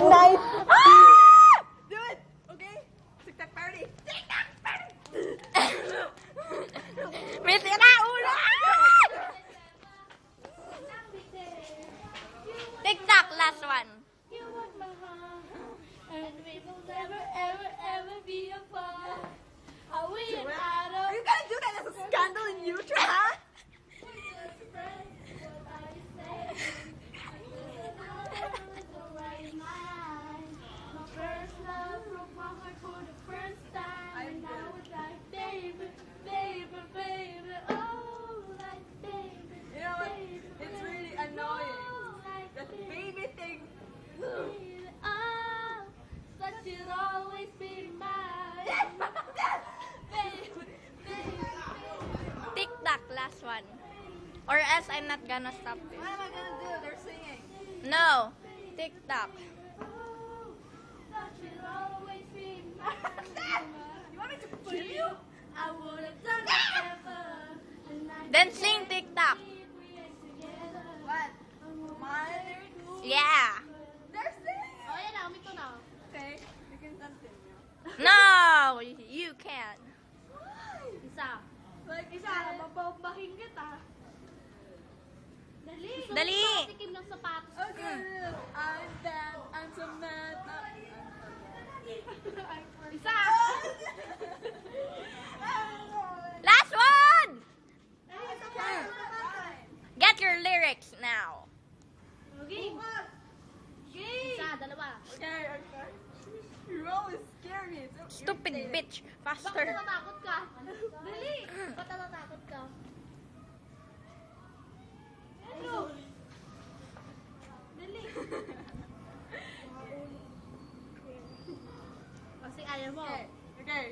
Night. Do it! Okay? TikTok party! TikTok party! May sira ulo! TikTok, last one. You want my heart, and we will never, ever, ever be apart. Are we an idol? Are you gonna do that as a scandal in YouTube, huh? You know what? It's really annoying. That baby thing. But you'll always be mine. TikTok, last one. Or else I'm not gonna stop What this. am I gonna do? They're singing. No. TikTok. You want me to kill you? I would have done it ever. Then sing TikTok. What? My lyrics? Yeah. They're singing. Oh, yan na. Umito na. Okay, you can continue. No, you can't. Isa. Like, Isa, mabombahin kita. Dali. Dali. Tikim ng sapatos. Okay, I'm bad, I'm so mad. Isa. Last one! It's okay. Get your lyrics now. Okay. Isa, dalawa. Okay, okay. You always scare me. It's so Stupid irritating. bitch. Bakit Faster. natatakot ka? Dali. Ba't natatakot ka? Ano? Dali. Kasi ayaw mo. Okay, okay.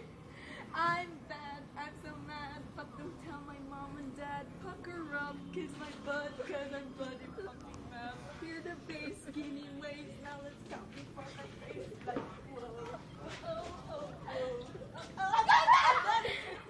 I'm bad, I'm so mad, but don't tell my mom and dad. Pucker up, kiss my butt, cause I'm butt